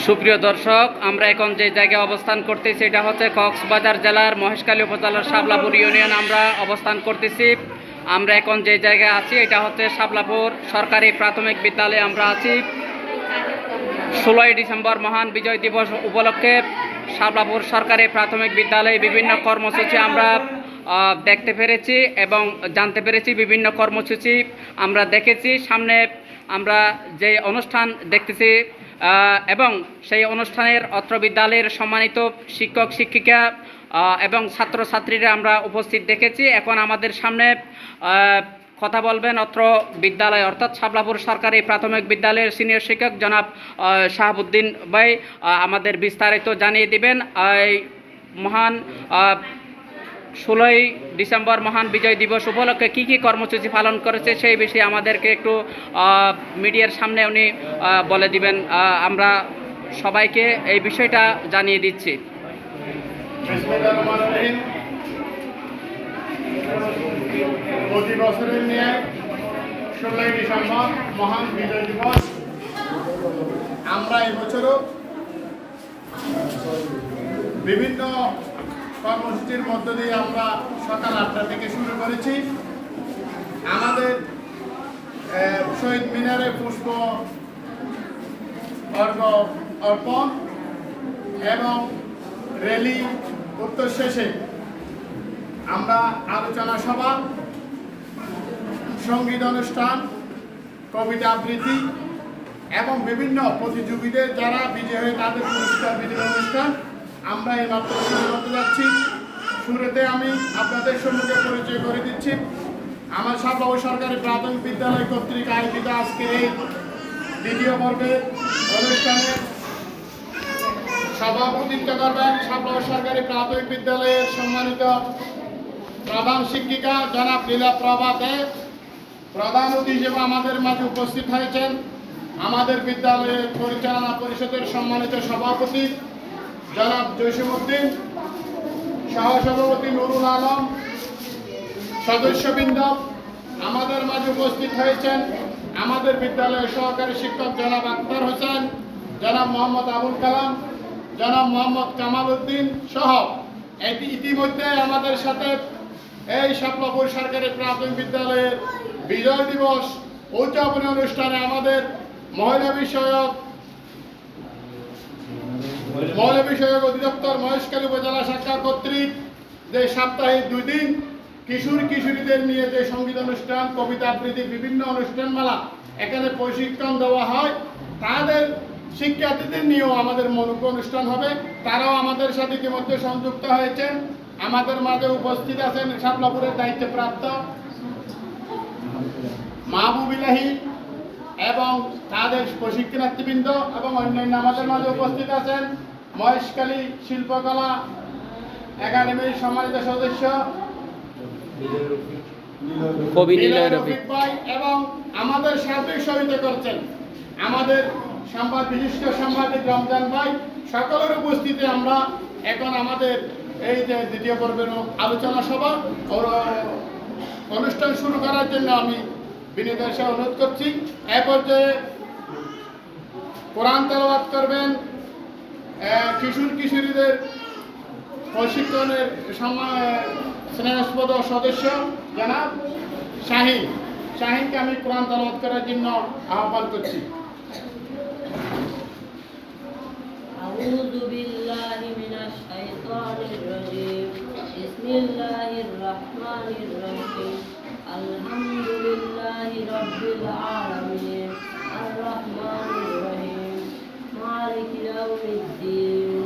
সুপ্রিয় দর্শক, আমরা এখন যে জায়গায় অবস্থান করতেছি এটা হচ্ছে কক্সবাজার জেলার মহেশখালী উপজেলার শাপলাপুর ইউনিয়ন আমরা অবস্থান করতেছি। আমরা এখন যে জায়গায় আছি এটা হচ্ছে শাপলাপুর সরকারি প্রাথমিক বিদ্যালয়ে আমরা আছি। 16ই ডিসেম্বর মহান বিজয় দিবস উপলক্ষে শাপলাপুর সরকারি প্রাথমিক বিদ্যালয়ে বিভিন্ন কর্মসূচি আমরা দেখতে পেরেছি এবং জানতে পেরেছি। বিভিন্ন কর্মসূচি আমরা দেখেছি। সামনে আমরা যে অনুষ্ঠান দেখতেছি এবং সেই অনুষ্ঠানের অত্র বিদ্যালয়ের সম্মানিত শিক্ষক শিক্ষিকা এবং ছাত্রছাত্রীরা আমরা উপস্থিত দেখেছি। এখন আমাদের সামনে কথা বলবেন অত্র বিদ্যালয় অর্থাৎ শাপলাপুর সরকারি প্রাথমিক বিদ্যালয়ের সিনিয়র শিক্ষক জনাব শাহাবুদ্দিন ভাই আমাদের বিস্তারিত জানিয়ে দিবেন। মহান 16ই ডিসেম্বর মহান বিজয় দিবস উপলক্ষে কী কী কর্মসূচি পালন করেছে সেই বিষয়ে আমাদেরকে একটু মিডিয়ার সামনে উনি বলে দিবেন। আমরা সবাইকে এই বিষয়টা জানিয়ে দিচ্ছি। প্রতি বছরের নিয়ে 16ই ডিসেম্বর মহান বিজয় দিবস আমরা এবছরও বিভিন্ন কর্মসূচির মধ্য দিয়ে আমরা সকাল 8টা থেকে শুরু করেছি। আমাদের শহীদ মিনারে পুষ্প অর্পণ এবং র্যালি উত্তর শেষে আমরা আলোচনা সভা, সঙ্গীত অনুষ্ঠান, কবিতা আবৃত্তি এবং বিভিন্ন প্রতিযোগীদের যারা বিজয়ী হয়ে তাদের পুরস্কার বিতরণ অনুষ্ঠান আমরা এই মাত্র শুরু করতে যাচ্ছি। শুরুতে আমি আপনাদের সম্মুখে পরিচয় করে দিচ্ছি। আমার শাপলাপুর সরকারি প্রাথমিক বিদ্যালয় কর্তৃক আয়োজিত আজকের এই দ্বিতীয় পর্বের অনুষ্ঠানে সভাপতিত্ব করবেন শাপলাপুর সরকারি প্রাথমিক বিদ্যালয়ের সম্মানিত প্রধান শিক্ষিকা জনাব লীলাপ্রভা দেব। প্রধান অতিথি হিসেবে আমাদের মাঝে উপস্থিত হয়েছেন আমাদের বিদ্যালয়ের পরিচালনা পরিষদের সম্মানিত সভাপতি জনাব জসিমউদ্দিন, সহসভাপতি নুরুল আলম, সদস্যবৃন্দ। আমাদের মাঝে উপস্থিত হয়েছেন আমাদের বিদ্যালয়ের সহকারী শিক্ষক জনাব আক্তার হোসেন, জনাব মোহাম্মদ আবুল কালাম, জনাব মোহাম্মদ কামাল উদ্দিন সহ ইতিমধ্যে আমাদের সাথে এই শাপলাপুর সরকারি প্রাথমিক বিদ্যালয়ের বিজয় দিবস উদযাপনী অনুষ্ঠানে আমাদের মহিলা বিষয়ক অধিদপ্তর মহেশখালী উপজেলা শাখা কর্তৃক যে সাপ্তাহিক 2 দিন কিশোরীদের নিয়ে যে সঙ্গীত অনুষ্ঠান, কবিতা আবৃত্তি, বিভিন্ন অনুষ্ঠানমালা এখানে প্রশিক্ষণ দেওয়া হয়, তাদের শিক্ষার্থীদের নিয়েও আমাদের মনোজ্ঞ অনুষ্ঠান হবে। তারাও আমাদের সাথে ইতিমধ্যে সংযুক্ত হয়েছেন। আমাদের মাঝে উপস্থিত আছেন শাপলাপুরের দায়িত্বপ্রাপ্ত মাহবুবিলাহি এবং তাদের প্রশিক্ষণার্থীবৃন্দ এবং অন্যান্য আমাদের মাঝে উপস্থিত আছেন মহেশখালী শিল্পকলা একাডেমির সম্মানিত সদস্য রফিক ভাই এবং আমাদের সার্বিক সহায়তা করছেন আমাদের বিশিষ্ট সাংবাদিক রমজান ভাই। সকলের উপস্থিতি আমরা এখন আমাদের এই যে দ্বিতীয় পর্বের আলোচনা সভা অনুষ্ঠান শুরু করার জন্য আমি বিনীতের সাথে অনুরোধ করছি। এ পর্যায়ে কোরআন তেলাওয়াত করবেন কিশোরীদের প্রশিক্ষণের স্নেহাস্পদ সদস্য জনাব শাহিনকে আমি কোরআন তেলাওয়াত করার জন্য আহ্বান করছি। أعوذ بالله من الشيطان الرجيم بسم الله الرحمن الرحيم الحمد لله رب العالمين الرحمن الرحيم مالك يوم الدين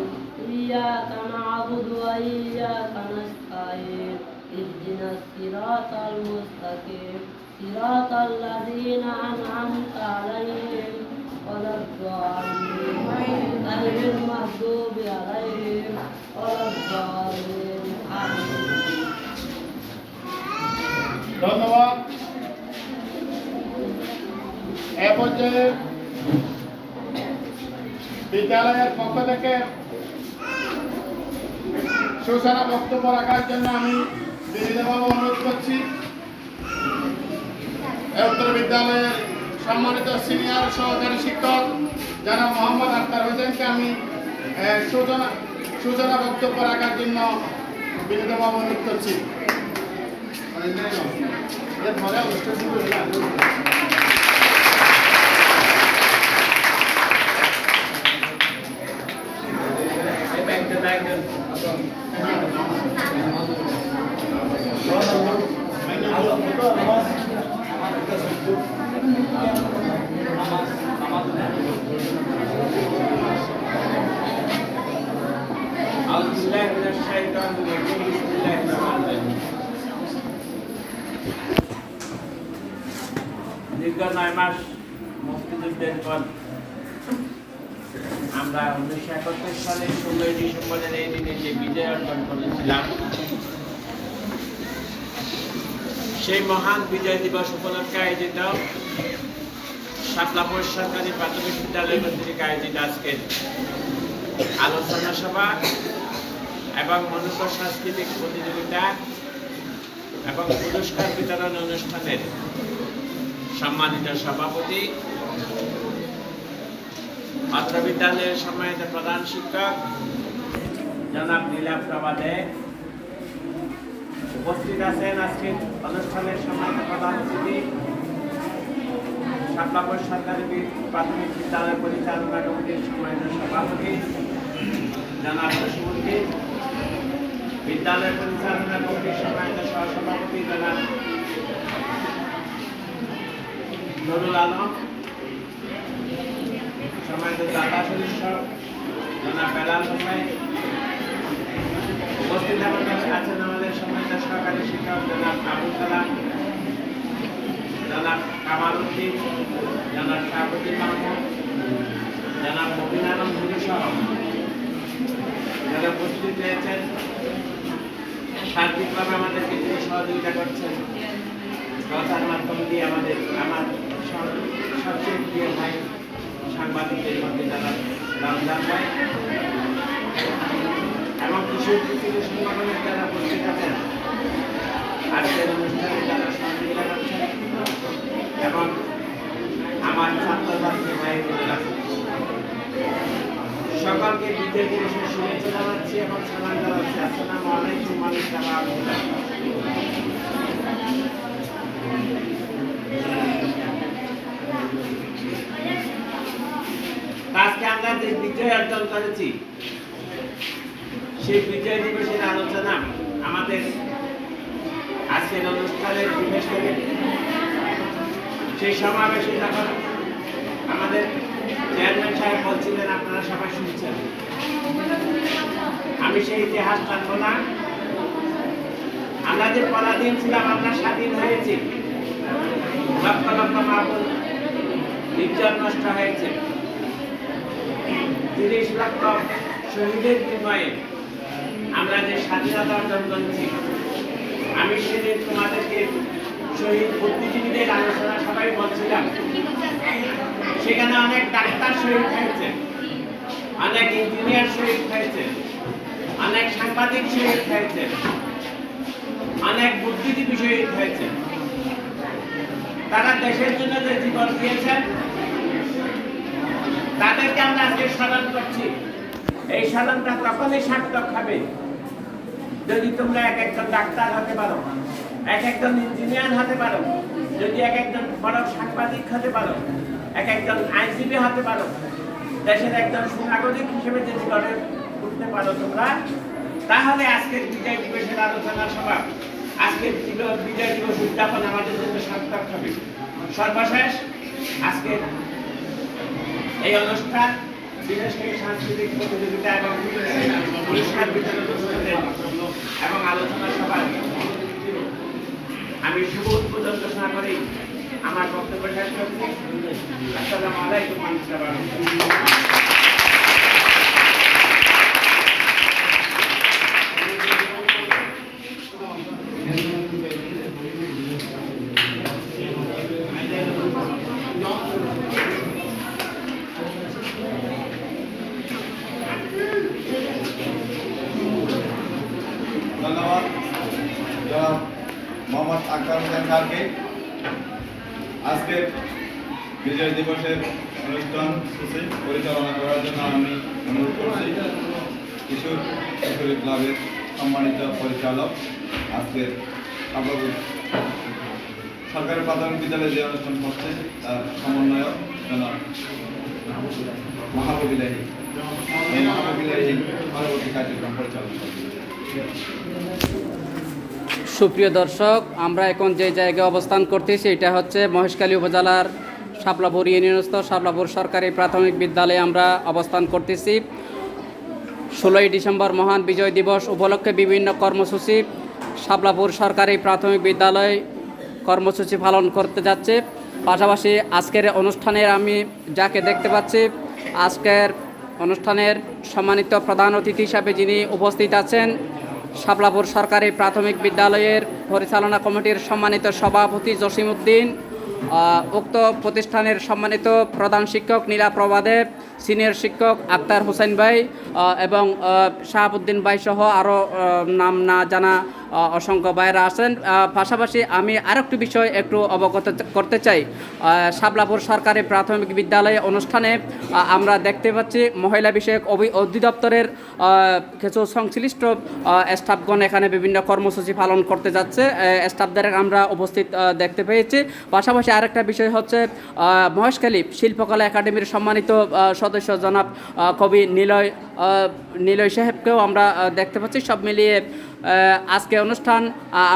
إياك نعبد وإياك نستعين اهدنا الصراط المستقيم صراط الذين أنعمت عليهم ولا الضالين غير المغضوب عليهم ولا الضالين آمين। ধন্যবাদ। এ পর্যায়ে বিদ্যালয়ের পক্ষ থেকে সূচনা বক্তব্য রাখার জন্য আমি বিনীতভাবে অনুরোধ করছি উত্তর বিদ্যালয়ের সম্মানিত সিনিয়র সহকারী শিক্ষক যারা মোহাম্মদ আক্তার হোসেনকে আমি সূচনা বক্তব্য রাখার জন্য বিনীতভাবে অনুরোধ করছি। এরপরে অনুষ্ঠান শুরু হলো। দীর্ঘ 9 মাস মুক্তিযুদ্ধের পর আমরা 1971 সালে 16 ডিসেম্বরের এই দিনে যে বিজয় অর্জন করেছিলাম, সেই মহান বিজয় দিবস উপলক্ষে আয়োজিত শাপলাপুর সরকারি প্রাথমিক বিদ্যালয় কর্তৃক আয়োজিত আজকের আলোচনা সভা এবং মনোজ্ঞ সাংস্কৃতিক প্রতিযোগিতা এবং পুরস্কার বিতরণ অনুষ্ঠানের সম্মানিত সভাপতি, অত্র বিদ্যালয়ের সম্মানিত প্রধান শিক্ষক জনাব নীলা প্রভা দে, উপস্থিত আছেন আজকের অনুষ্ঠানের সম্মানিত প্রধান অতিথি শাপলাপুর সরকারি প্রাথমিক বিদ্যালয় পরিচালনা কমিটির সম্মানিত সভাপতি জনাব জসিমুদ্দিন, বিদ্যালয় পরিচালনা কমিটির সম্মানিত সহসভাপতি জনাব নুরুল আলম, সম্মানিত দাতা সদস্য জনাব বেলাল হোসেন, উপস্থিত আছেন আমাদের সম্মানিত সহকারী শিক্ষক জনাব আবুল কালাম, জনাব কামাল উদ্দিন, জনাব শাহাবুদ্দিন মাহমুদ, জনাব মবিন আলম ধুরি সহ যারা উপস্থিত রয়েছেন, সার্বিকভাবে আমাদেরকে যিনি সহযোগিতা করছেন প্রচার মাধ্যম দিয়ে আমার সবচেয়ে প্রিয় ভাই সাংবাদিকদের মধ্যে যারা রমজান ভাই এবং কিশোর কিশোরী সংগঠনের যারা উপস্থিত আছেন, আজকের অনুষ্ঠানে যারা সহযোগিতা করছেন এবং আমার ছাত্রছাত্রী ভাই বোনেরা, সকলকে বিজয় দিবসের শুভেচ্ছা জানাচ্ছি এবং সালাম জানাচ্ছি। আসসালামু আলাইকুম ওয়া রাহমাতুল্লাহ। আজকে আমরা যে বিজয় অর্জন করেছি, সেই বিজয় দিবসের আলোচনা আমাদের আজকের অনুষ্ঠানের বিশেষ করে সেই সমাবেশে যখন আমাদের চেয়ারম্যান সাহেব বলছিলেন, আপনারা সবাই শুনছেন, আমি সেই ইতিহাস জানবো না। আমরা যে পরাধীন ছিলাম, আমরা স্বাধীন হয়েছি, লক্ষ লক্ষ মাহবুব নির্যাতন নষ্ট হয়েছে, 30 লক্ষ শহীদের বিনিময়ে আমরা যে স্বাধীনতা অর্জন করেছি। আমি সেদিন তোমাদেরকে শহীদ বুদ্ধিজীবীদের আলোচনা সবাই বলছিলাম, সেখানে অনেক ডাক্তার শহীদ হয়েছে, অনেক ইঞ্জিনিয়ার শহীদ হয়েছে, অনেক সাংবাদিক শহীদ হয়েছে, অনেক বুদ্ধিজীবী শহীদ হয়েছে। তারা দেশের জন্য যে জীবন দিয়েছেন, তাদেরকে আমরা আজকে স্মরণ করছি। এই স্মরণটা তখনই সার্থক হবে যদি তোমরা এক একজন ডাক্তার হতে পারো, এক একজন ইঞ্জিনিয়ার হতে পারো, যদি এক একজন বড় সাংবাদিক হতে পারো, এক একজন আইনজীবী হতে পারো, দেশের একজন সুনাগরিক হিসেবে যদি গড়ে উঠতে পারো তোমরা, তাহলে আজকের বিজয় দিবসের আলোচনা সভা, আজকের বিজয় দিবস উদযাপন আমাদের জন্য সার্থক হবে। সর্বশেষ আজকে এই অনুষ্ঠান বিশেষ করে সাংস্কৃতিক প্রতিযোগিতা এবং পুরস্কার বিতরণ এবং আলোচনা সভায় আমি শুভ উদ্বোধন ঘোষণা করি আমার বক্তব্য শেষ করছি। আসসালামু আলাইকুম ওয়া রাহমাতুল্লাহ। ধন্যবাদ মোহাম্মদ আক্তার হোসেন স্যারকে আজকের বিজয় দিবসের অনুষ্ঠান সূচি পরিচালনা করার জন্য আমি অনুরোধ করছি কিশোর কিশোরী ক্লাবের সম্মানিত পরিচালক আজকের শাপলাপুর সরকারি প্রাথমিক বিদ্যালয়ে যে অনুষ্ঠান হচ্ছে তার সমন্বয়ক জনাব মহাববিলাহী এই মহাববিলাহী পরবর্তী কার্যক্রম পরিচালনা করবে। সুপ্রিয় দর্শক, আমরা এখন যে জায়গায় অবস্থান করতেছি এটা হচ্ছে মহেশখালী উপজেলার শাপলাপুর ইউনিয়নস্থ শাপলাপুর সরকারি প্রাথমিক বিদ্যালয়ে আমরা অবস্থান করতেছি। 16ই ডিসেম্বর মহান বিজয় দিবস উপলক্ষে বিভিন্ন কর্মসূচি শাপলাপুর সরকারি প্রাথমিক বিদ্যালয় কর্মসূচি পালন করতে যাচ্ছে। পাশাপাশি আজকের অনুষ্ঠানের আমি যাকে দেখতে পাচ্ছি, আজকের অনুষ্ঠানের সম্মানিত প্রধান অতিথি হিসাবে যিনি উপস্থিত আছেন, শাপলাপুর সরকারি প্রাথমিক বিদ্যালয়ের পরিচালনা কমিটির সম্মানিত সভাপতি জসিমউদ্দিন, উক্ত প্রতিষ্ঠানের সম্মানিত প্রধান শিক্ষক নীলাপ্রভা দেব, সিনিয়র শিক্ষক আক্তার হোসেন ভাই এবং শাহাবুদ্দিন ভাই সহ আরও নাম না জানা অসংখ্য ভাইরা আছেন। পাশাপাশি আমি আরেকটি বিষয় একটু অবগত করতে চাই। শাপলাপুর সরকারি প্রাথমিক বিদ্যালয়ে অনুষ্ঠানে আমরা দেখতে পাচ্ছি মহিলা বিষয়ক অধিদপ্তরের কিছু সংশ্লিষ্ট স্টাফগণ এখানে বিভিন্ন কর্মসূচি পালন করতে যাচ্ছে। স্টাফদের আমরা উপস্থিত দেখতে পেয়েছি। পাশাপাশি আরেকটা বিষয় হচ্ছে মহেশখালী শিল্পকলা একাডেমির সম্মানিত সদস্য জনাব কবি নিলয় সাহেবকেও আমরা দেখতে পাচ্ছি। সব মিলিয়ে আজকে অনুষ্ঠান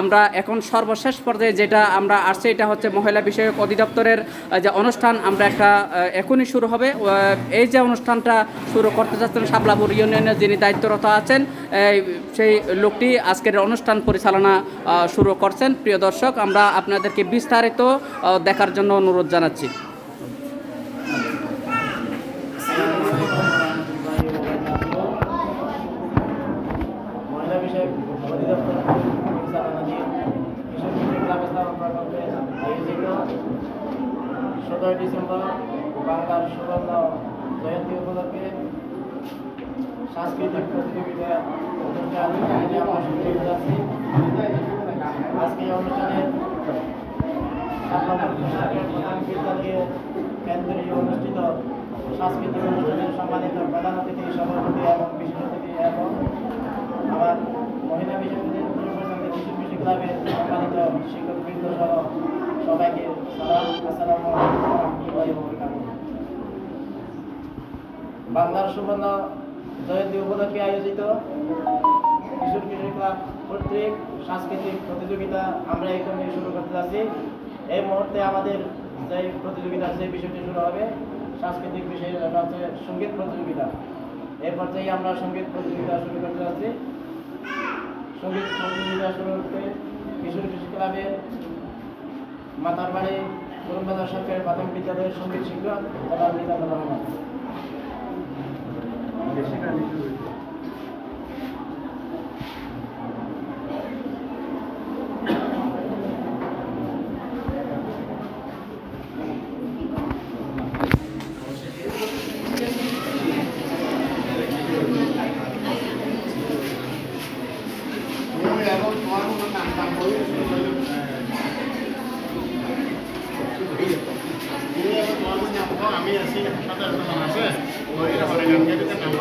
আমরা এখন সর্বশেষ পর্যায়ে যেটা আমরা আসছি এটা হচ্ছে মহিলা বিষয়ক অধিদপ্তরের যে অনুষ্ঠান আমরা একটা এখনই শুরু হবে। এই যে অনুষ্ঠানটা শুরু করতে যাচ্ছেন শাপলাপুর ইউনিয়নের যিনি দায়িত্বরত আছেন সেই লোকটি আজকের অনুষ্ঠান পরিচালনা শুরু করছেন। প্রিয় দর্শক, আমরা আপনাদেরকে বিস্তারিত দেখার জন্য অনুরোধ জানাচ্ছি। মহিলা বিষয়ক অধিদপ্তর পরিচালনাধীন কিশোর কিশোরী ক্লাব স্থাপন প্রকল্পে আয়োজিত 17 ডিসেম্বর বাংলার সুবর্ণ জয়ন্তী উপলক্ষে সাংস্কৃতিক প্রতিযোগিতা অনুষ্ঠানে আমরা শুনতে যাচ্ছি। আজকে এই অনুষ্ঠানে বিদ্যালয়ে কেন্দ্রীয় অনুষ্ঠিত সাংস্কৃতিক অনুষ্ঠানের সম্মানিত প্রধান অতিথি, সভাপতি এবং বিশেষ অতিথি এবং আমার মহিলা বিষয় কিশোর কিশোরী ক্লাবের সম্মানিত শিক্ষকবৃন্দ সহ সবাইকে সালাম, আসসালামু আলাইকুম ওয়া রাহমাতুল্লাহি ওয়া বারাকাতুহু। বাংলার সুবর্ণ জয়ন্তী উপলক্ষে আয়োজিত কিশোর কিশোরী ক্লাব কর্তৃক সাংস্কৃতিক প্রতিযোগিতা আমরা এখানে শুরু করতে যাচ্ছি। এই মুহূর্তে আমাদের যে প্রতিযোগিতা যে বিষয়টি শুরু হবে সাংস্কৃতিক বিষয় হচ্ছে সঙ্গীত প্রতিযোগিতা। এই পর্যায়ে আমরা সঙ্গীত প্রতিযোগিতা শুরু করতে যাচ্ছি। সঙ্গীত প্রতিযোগিতা শুরু করতে কিশোর কিশোরী ক্লাবের মাতারবাড়ি করমবাজার সরকারি প্রাথমিক বিদ্যালয়ের সঙ্গীত শিক্ষক জনাব মিজানুর রহমান। আমি আছি সাথে আছে ওই আমার গান গাইতে নাম